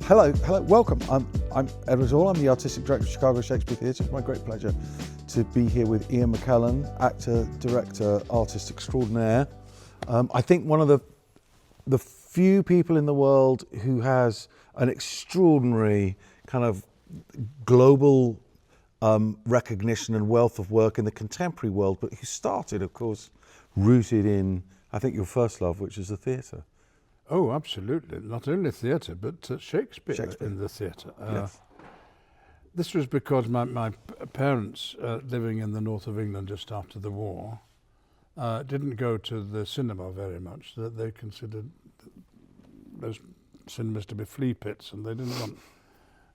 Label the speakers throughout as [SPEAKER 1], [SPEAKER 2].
[SPEAKER 1] Hello, welcome. I'm Edward Hall. I'm the Artistic Director of Chicago Shakespeare Theatre. It's my great pleasure to be here with Ian McKellen, actor, director, artist extraordinaire. I think one of the few people in the world who has an extraordinary kind of global recognition and wealth of work in the contemporary world, but who started, of course, rooted in, I think, your first love, which is the theatre.
[SPEAKER 2] Oh, absolutely. Not only theatre, but Shakespeare in the theatre.
[SPEAKER 1] Yes.
[SPEAKER 2] This was because my parents, living in the north of England just after the war, didn't go to the cinema very much. That they considered those cinemas to be flea pits, and they didn't want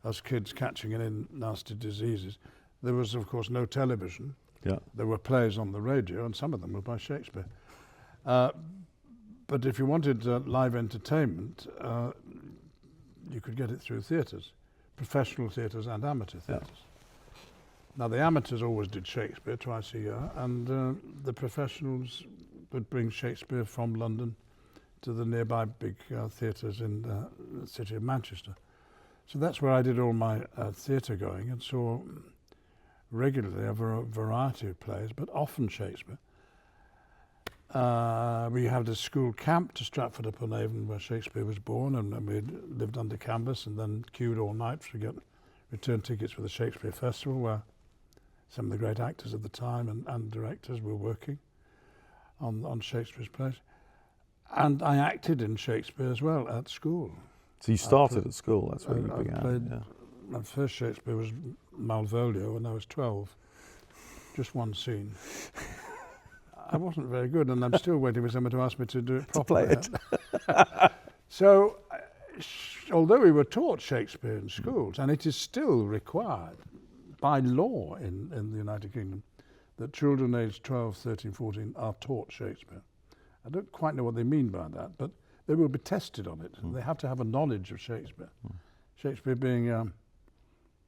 [SPEAKER 2] us kids catching in nasty diseases. There was, of course, no television.
[SPEAKER 1] Yeah.
[SPEAKER 2] There were plays on the radio, and some of them were by Shakespeare. But if you wanted live entertainment, you could get it through theatres, professional theatres and amateur theatres. Yeah. Now the amateurs always did Shakespeare twice a year, and the professionals would bring Shakespeare from London to the nearby big theatres in the city of Manchester. So that's where I did all my theatre going and saw regularly a variety of plays, but often Shakespeare. We had a school camp to Stratford-upon-Avon where Shakespeare was born, and we lived under canvas and then queued all night to get return tickets for the Shakespeare Festival, where some of the great actors of the time and directors were working on Shakespeare's plays. And I acted in Shakespeare as well at school.
[SPEAKER 1] So you started at school, that's where you began.
[SPEAKER 2] Yeah. My first Shakespeare was Malvolio when I was 12. Just one scene. I wasn't very good, and I'm still waiting for someone to ask me to do it properly.
[SPEAKER 1] To play it.
[SPEAKER 2] So, although we were taught Shakespeare in schools, and it is still required by law in the United Kingdom that children aged 12, 13, 14 are taught Shakespeare. I don't quite know what they mean by that, but they will be tested on it. They have to have a knowledge of Shakespeare. Shakespeare being a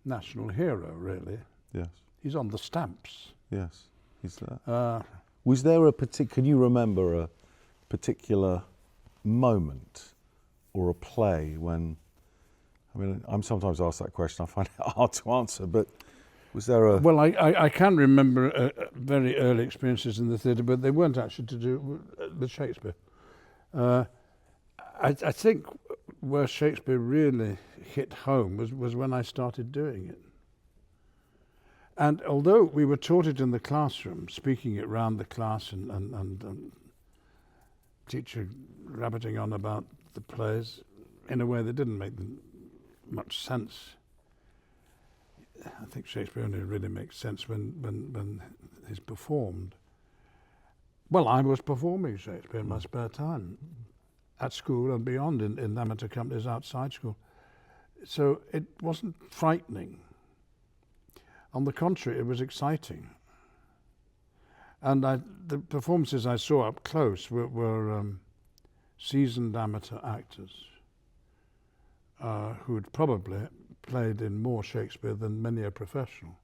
[SPEAKER 2] national hero, really.
[SPEAKER 1] Yes.
[SPEAKER 2] He's on the stamps.
[SPEAKER 1] Yes, he's there. Was there can you remember a particular moment or a play when, I mean, I'm sometimes asked that question, I find it hard to answer, but was there a...
[SPEAKER 2] Well, I can remember very early experiences in the theatre, but they weren't actually to do with Shakespeare. I think where Shakespeare really hit home was when I started doing it. And although we were taught it in the classroom, speaking it round the class and teacher rabbiting on about the plays in a way that didn't make much sense. I think Shakespeare only really makes sense when he's performed. Well, I was performing Shakespeare in my spare time at school and beyond in amateur companies outside school. So it wasn't frightening. On the contrary, it was exciting. And the performances I saw up close were seasoned amateur actors who had probably played in more Shakespeare than many a professional.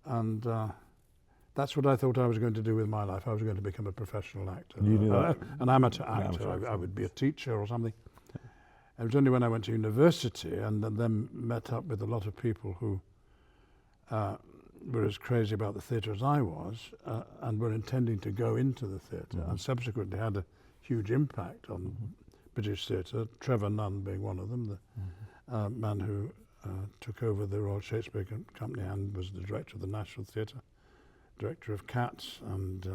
[SPEAKER 2] And that's what I thought I was going to do with my life. I was going to become a professional actor.
[SPEAKER 1] You knew that?
[SPEAKER 2] An amateur actor. I would be a teacher or something. It was only when I went to university and then met up with a lot of people who were as crazy about the theatre as I was, and were intending to go into the theatre, and subsequently had a huge impact on British theatre, Trevor Nunn being one of them, the man who took over the Royal Shakespeare Company and was the director of the National Theatre, director of Cats and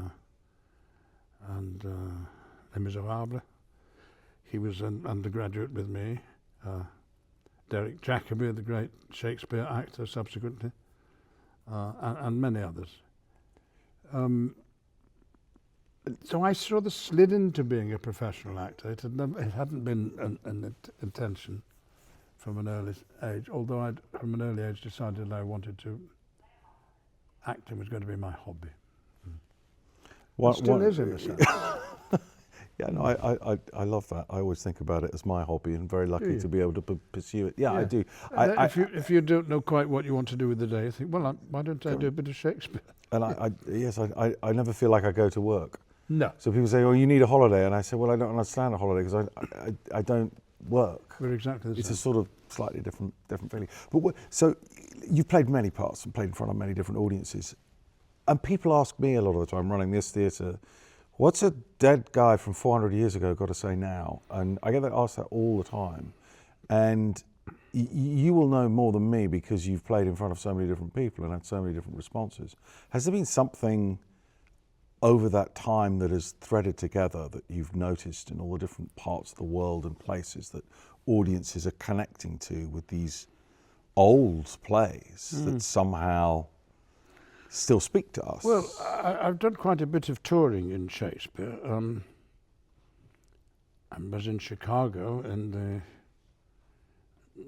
[SPEAKER 2] Les Miserables. He was an undergraduate with me. Derek Jacobi, the great Shakespeare actor subsequently. And many others. So I sort of slid into being a professional actor. It hadn't been an intention from an early age, although I'd from an early age decided I wanted to, acting was going to be my hobby. It still is in a sense.
[SPEAKER 1] Yeah, no, I love that. I always think about it as my hobby, and very lucky to be able to pursue it. Yeah, I do.
[SPEAKER 2] If you don't know quite what you want to do with the day, you think, well, why don't I do a bit of Shakespeare?
[SPEAKER 1] And I never feel like I go to work.
[SPEAKER 2] No.
[SPEAKER 1] So people say, oh, you need a holiday. And I say, well, I don't understand a holiday because I don't work.
[SPEAKER 2] We're exactly the
[SPEAKER 1] It's
[SPEAKER 2] same.
[SPEAKER 1] a sort of slightly different feeling. But so you've played many parts and played in front of many different audiences. And people ask me a lot of the time, running this theatre, what's a dead guy from 400 years ago got to say now? And I get asked that all the time. And you will know more than me because you've played in front of so many different people and had so many different responses. Has there been something over that time that has threaded together that you've noticed in all the different parts of the world and places that audiences are connecting to with these old plays that somehow still speak to us?
[SPEAKER 2] Well, I've done quite a bit of touring in Shakespeare. I was in Chicago in the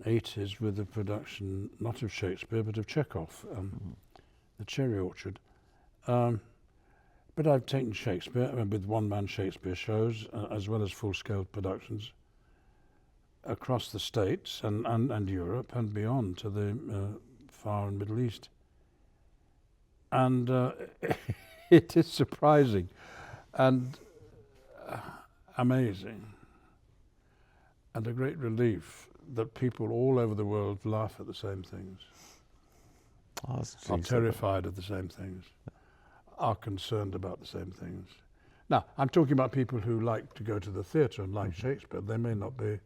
[SPEAKER 2] 80s with a production, not of Shakespeare, but of Chekhov, The Cherry Orchard. But I've taken Shakespeare with one-man Shakespeare shows, as well as full-scale productions, across the States and Europe and beyond to the Far and Middle East. And it is surprising and amazing and a great relief that people all over the world laugh at the same things, are terrified of the same things, are concerned about the same things. Now, I'm talking about people who like to go to the theatre and like Shakespeare. They may not be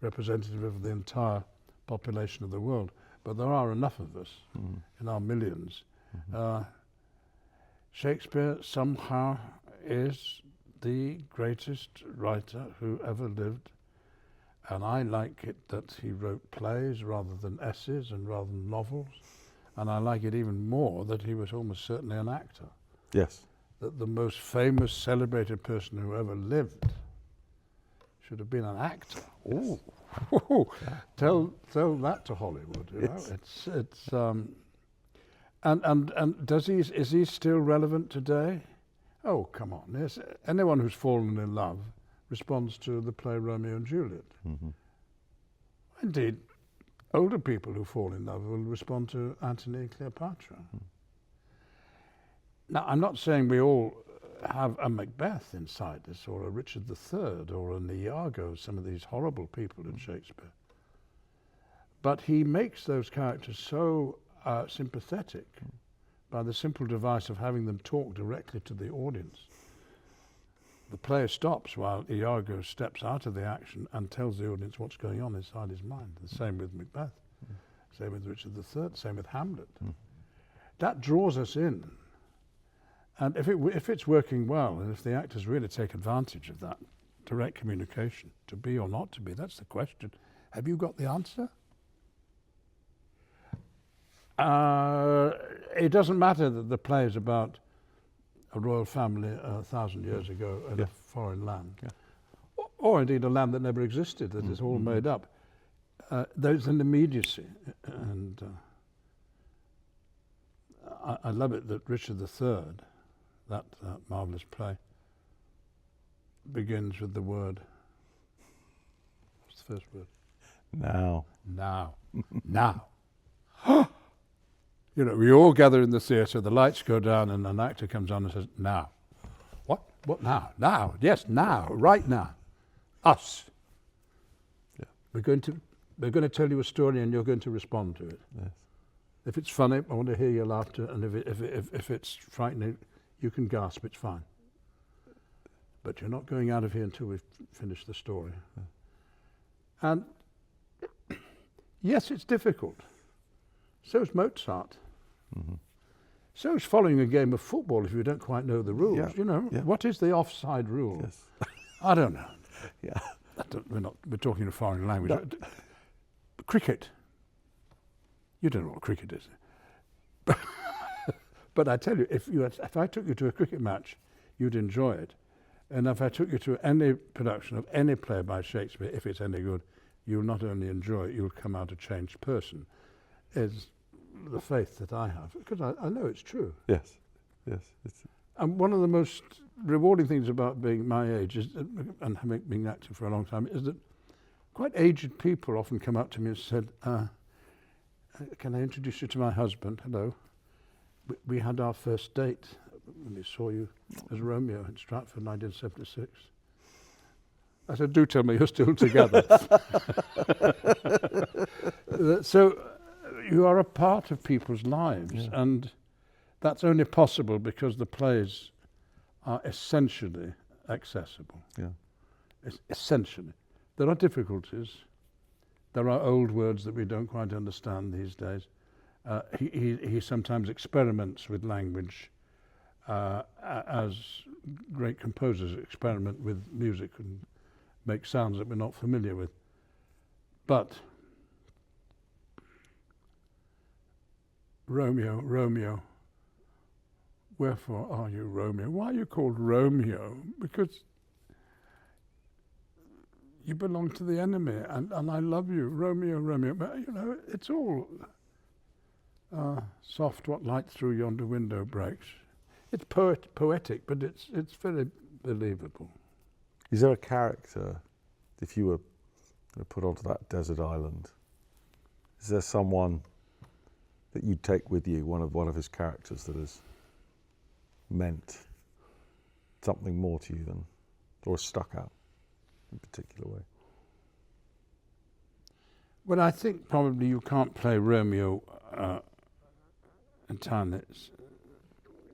[SPEAKER 2] representative of the entire population of the world, but there are enough of us in our millions. Shakespeare somehow is the greatest writer who ever lived, and I like it that he wrote plays rather than essays and rather than novels, and I like it even more that he was almost certainly an actor.
[SPEAKER 1] Yes.
[SPEAKER 2] That the most famous, celebrated person who ever lived should have been an actor.
[SPEAKER 1] Yes.
[SPEAKER 2] Oh, tell that to Hollywood. You know? It's and is he still relevant today? Oh, come on! Yes, anyone who's fallen in love responds to the play Romeo and Juliet. Indeed, older people who fall in love will respond to Antony and Cleopatra. Now, I'm not saying we all have a Macbeth inside us, or a Richard III, or an Iago, some of these horrible people in Shakespeare. But he makes those characters so sympathetic by the simple device of having them talk directly to the audience. The play stops while Iago steps out of the action and tells the audience what's going on inside his mind. The same with Macbeth, same with Richard III, same with Hamlet. That draws us in. And if it's working well, and if the actors really take advantage of that direct communication, to be or not to be, that's the question. Have you got the answer? It doesn't matter that the play is about a royal family 1,000 years ago in a foreign land, or indeed a land that never existed, that is all made up. There's an immediacy, and I love it that Richard III, that marvellous play, begins with the word. What's the first word?
[SPEAKER 1] Now.
[SPEAKER 2] Now. Now. You know, we all gather in the theatre, the lights go down, and an actor comes on and says, now. What? What now? Now. Yes, now. Right now. Us.
[SPEAKER 1] Yeah.
[SPEAKER 2] We're going to tell you a story and you're going to respond to it.
[SPEAKER 1] Yes.
[SPEAKER 2] If it's funny, I want to hear your laughter, and if it's frightening, you can gasp, it's fine. But you're not going out of here until we've finished the story. Yeah. And yes, it's difficult. So is Mozart. So is following a game of football if you don't quite know the rules.
[SPEAKER 1] Yeah.
[SPEAKER 2] You know, what is the offside rule?
[SPEAKER 1] Yes.
[SPEAKER 2] I don't know.
[SPEAKER 1] Yeah.
[SPEAKER 2] We're talking a foreign language. No. Cricket. You don't know what cricket is. But I tell you, if I took you to a cricket match, you'd enjoy it. And if I took you to any production of any play by Shakespeare, if it's any good, you'll not only enjoy it, you'll come out a changed person. Is the faith that I have, because I know it's true.
[SPEAKER 1] Yes, yes.
[SPEAKER 2] And one of the most rewarding things about being my age is, and having been active for a long time, is that quite aged people often come up to me and said, can I introduce you to my husband? Hello. We had our first date when we saw you as Romeo in Stratford, 1976. I said, do tell me you're still together. So you are a part of people's lives, and that's only possible because the plays are essentially accessible.
[SPEAKER 1] Yeah.
[SPEAKER 2] Essentially. There are difficulties. There are old words that we don't quite understand these days. He sometimes experiments with language as great composers experiment with music and make sounds that we're not familiar with. But Romeo, Romeo, wherefore are you Romeo? Why are you called Romeo? Because you belong to the enemy, and I love you, Romeo, Romeo. But, you know, it's all soft what light through yonder window breaks. It's poetic, but it's very believable.
[SPEAKER 1] Is there a character, if you were put onto that desert island, is there someone that you'd take with you, one of his characters that has meant something more to you than, or stuck out in a particular way?
[SPEAKER 2] Well, I think probably you can't play Romeo entirely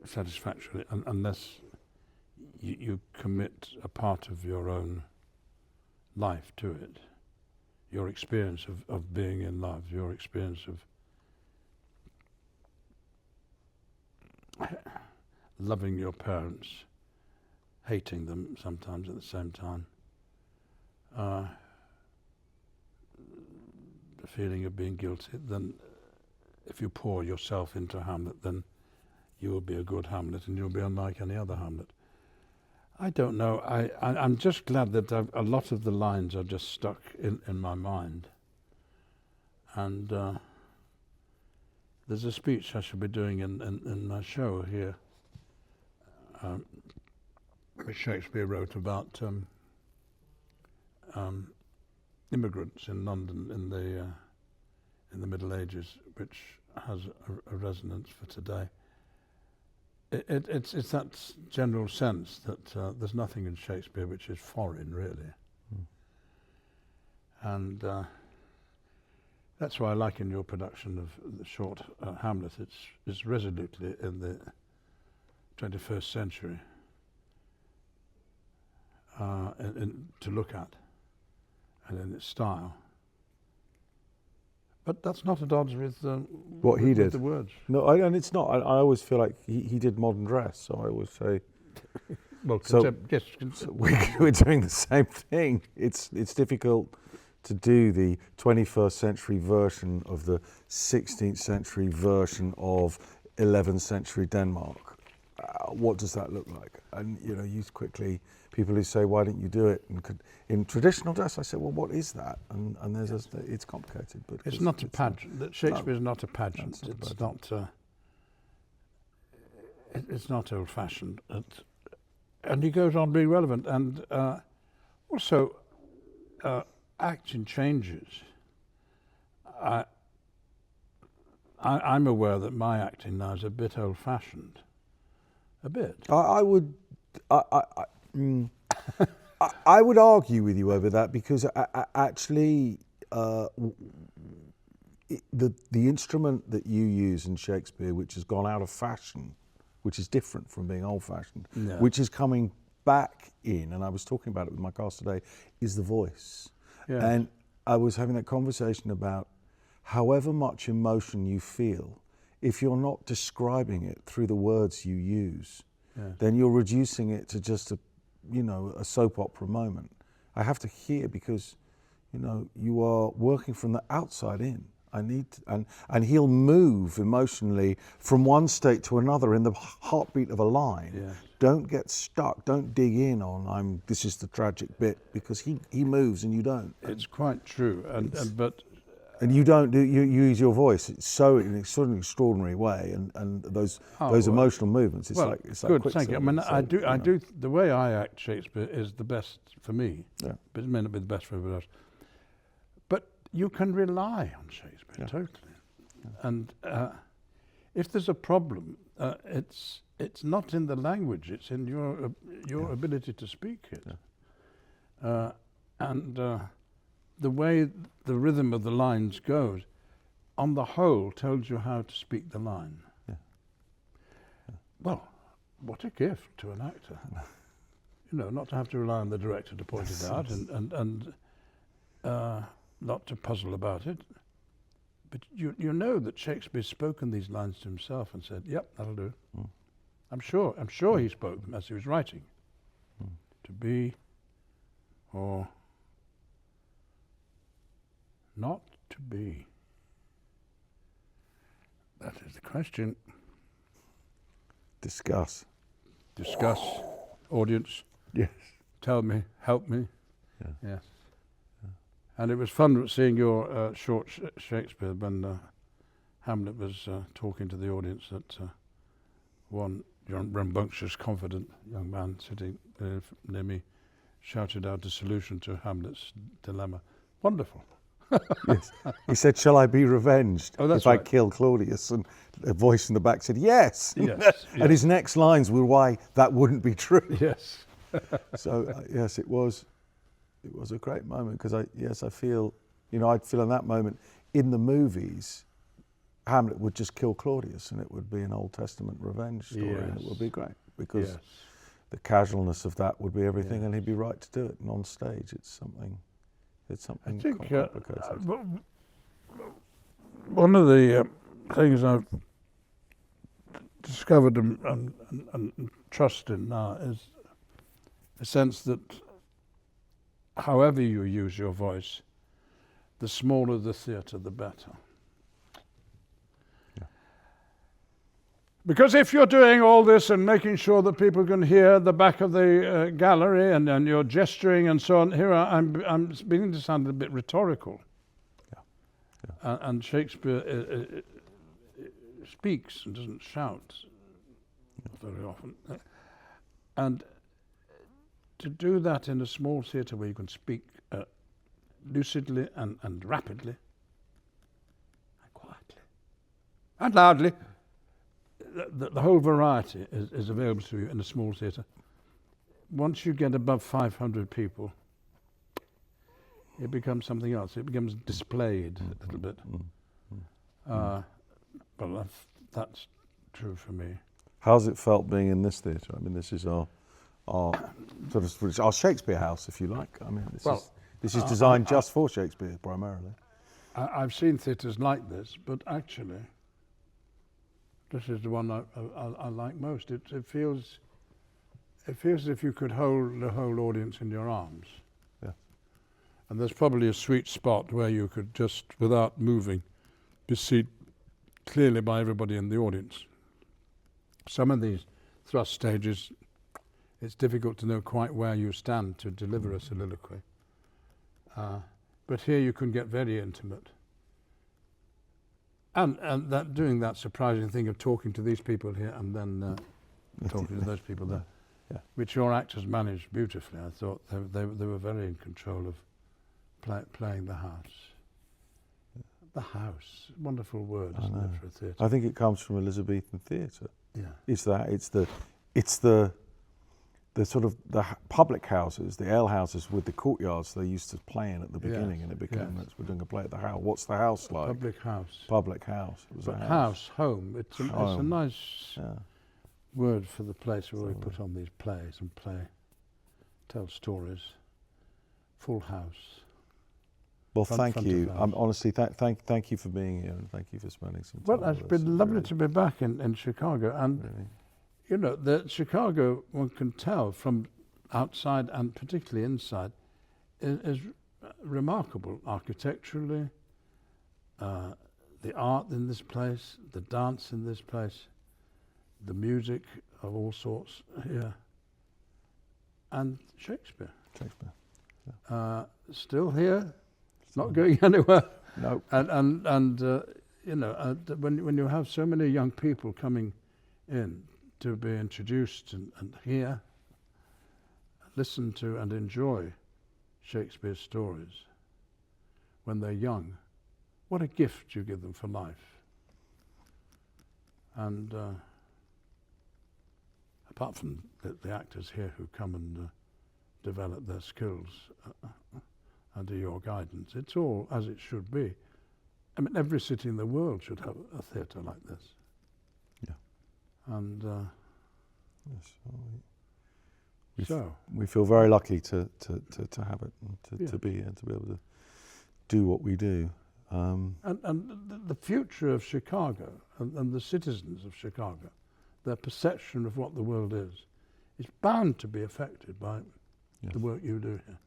[SPEAKER 2] satisfactorily unless you commit a part of your own life to it. Your experience of being in love, your experience of loving your parents, hating them sometimes at the same time, the feeling of being guilty. Then if you pour yourself into Hamlet, then you will be a good Hamlet and you'll be unlike any other Hamlet. I don't know. I'm just glad that a lot of the lines are just stuck in my mind. And there's a speech I should be doing in my show here, which Shakespeare wrote about immigrants in London in the Middle Ages, which has a resonance for today. It's that general sense that there's nothing in Shakespeare which is foreign, really. And that's why I like in your production of the short Hamlet, it's resolutely in the 21st century to look at, and in its style. But that's not at odds with
[SPEAKER 1] what he did.
[SPEAKER 2] With the words.
[SPEAKER 1] No, and it's not. I always feel like he did modern dress, so I always say.
[SPEAKER 2] Well, yes,
[SPEAKER 1] so we're doing the same thing. It's difficult to do the 21st century version of the 16th century version of 11th century Denmark. What does that look like? And you know, you quickly, people who say, why don't you do it in traditional dress? I say, well, what is that? And there's it's complicated, but
[SPEAKER 2] it's not a pageant. Shakespeare is not a pageant. It's not old-fashioned, and he goes on being relevant. And also, action changes. I'm aware that my acting now is a bit old-fashioned. A bit.
[SPEAKER 1] I would argue with you over that, because actually the instrument that you use in Shakespeare, which has gone out of fashion, which is different from being old-fashioned, which is coming back in, and I was talking about it with my cast today, is the voice. Yeah. And I was having that conversation about however much emotion you feel, if you're not describing it through the words you use, then you're reducing it to just a soap opera moment. I have to hear, because, you are working from the outside in. And he'll move emotionally from one state to another in the heartbeat of a line. Yeah. Don't get stuck. Don't dig in on this is the tragic bit, because he moves and you don't.
[SPEAKER 2] It's quite true,
[SPEAKER 1] and you don't you use your voice. It's so in an extraordinary way, and those emotional movements. It's like
[SPEAKER 2] good.
[SPEAKER 1] Quick
[SPEAKER 2] Thank you. I mean, I do. The way I act Shakespeare is the best for me. Yeah. But it may not be the best for everybody else. But you can rely on Shakespeare totally. Yeah. And if there's a problem, it's not in the language. It's in your ability to speak it. Yeah. and the way the rhythm of the lines goes, on the whole, tells you how to speak the line.
[SPEAKER 1] Yeah.
[SPEAKER 2] Well, what a gift to an actor. Not to have to rely on the director to point it out and not to puzzle about it. But you know that Shakespeare's spoken these lines to himself and said, "Yep, that'll do."
[SPEAKER 1] Mm.
[SPEAKER 2] I'm sure he spoke them as he was writing.
[SPEAKER 1] Mm.
[SPEAKER 2] To be or not to be. That is the question.
[SPEAKER 1] Discuss.
[SPEAKER 2] Discuss. Audience.
[SPEAKER 1] Yes.
[SPEAKER 2] Tell me. Help me.
[SPEAKER 1] Yeah.
[SPEAKER 2] Yes. Yeah. And it was fun seeing your short Shakespeare when Hamlet was talking to the audience that one rambunctious, confident young man sitting near me shouted out a solution to Hamlet's dilemma. Wonderful.
[SPEAKER 1] Yes. He said, "Shall I be revenged if I kill Claudius?" And a voice in the back said, "Yes."
[SPEAKER 2] Yes.
[SPEAKER 1] And his next lines were why that wouldn't be true.
[SPEAKER 2] Yes.
[SPEAKER 1] So yes, it was a great moment because I feel, I'd feel in that moment in the movies, Hamlet would just kill Claudius and it would be an Old Testament revenge story, and it would be great because the casualness of that would be everything, and he'd be right to do it. And on stage, it's something I think complicated.
[SPEAKER 2] One of the things I've discovered and trust in now is a sense that however you use your voice, the smaller the theatre, the better.
[SPEAKER 1] Yeah.
[SPEAKER 2] Because if you're doing all this and making sure that people can hear the back of the gallery and you're gesturing and so on, here I'm beginning to sound a bit rhetorical.
[SPEAKER 1] Yeah. Yeah.
[SPEAKER 2] And Shakespeare speaks and doesn't shout very often. And to do that in a small theatre where you can speak lucidly and rapidly and quietly and loudly, the whole variety is available to you in a small theatre. Once you get above 500 people, it becomes something else. It becomes displayed a little bit. Well, that's true for me.
[SPEAKER 1] How's it felt being in this theatre? I mean, this is our sort of our Shakespeare house, if you like. I mean, this is designed just for Shakespeare primarily.
[SPEAKER 2] I've seen theatres like this, but actually, this is the one I like most. It feels as if you could hold the whole audience in your arms.
[SPEAKER 1] Yeah.
[SPEAKER 2] And there's probably a sweet spot where you could just, without moving, be seen clearly by everybody in the audience. Some of these thrust stages, it's difficult to know quite where you stand to deliver a soliloquy. But here you can get very intimate. And doing that surprising thing of talking to these people here and then talking to those people there, which your actors managed beautifully. I thought they were very in control of playing the house. The house, wonderful word, isn't it, for a theatre?
[SPEAKER 1] I think it comes from Elizabethan theatre.
[SPEAKER 2] Yeah.
[SPEAKER 1] It's the sort of the public houses, the alehouses with the courtyards they used to play in at the beginning, and it became we're doing a play at the house. What's the house like?
[SPEAKER 2] Public house.
[SPEAKER 1] Public house. It was
[SPEAKER 2] But
[SPEAKER 1] a
[SPEAKER 2] house, home. It's a
[SPEAKER 1] Home.
[SPEAKER 2] nice word for the place where we put on these plays and tell stories. Full house.
[SPEAKER 1] Well,
[SPEAKER 2] Front
[SPEAKER 1] thank
[SPEAKER 2] of
[SPEAKER 1] you.
[SPEAKER 2] house.
[SPEAKER 1] Honestly, thank you for being here, and thank you for spending some time.
[SPEAKER 2] Well, it's
[SPEAKER 1] with us.
[SPEAKER 2] been lovely
[SPEAKER 1] Really,
[SPEAKER 2] to be back in Chicago, and
[SPEAKER 1] really.
[SPEAKER 2] the Chicago, one can tell from outside and particularly inside, is remarkable architecturally. The art in this place, the dance in this place, the music of all sorts here, and Shakespeare. Still here, not going anywhere.
[SPEAKER 1] No.
[SPEAKER 2] And when you have so many young people coming in to be introduced and hear, listen to and enjoy Shakespeare's stories when they're young, what a gift you give them for life. And apart from the actors here who come and develop their skills under your guidance. It's all as it should be. I mean, every city in the world should have a theatre like this.
[SPEAKER 1] Yeah.
[SPEAKER 2] And
[SPEAKER 1] Yes.
[SPEAKER 2] we
[SPEAKER 1] We feel very lucky to have it and
[SPEAKER 2] Yeah.
[SPEAKER 1] to be here, to be able to do what we do.
[SPEAKER 2] And the future of Chicago and the citizens of Chicago, their perception of what the world is bound to be affected by
[SPEAKER 1] Yes.
[SPEAKER 2] the work you do here.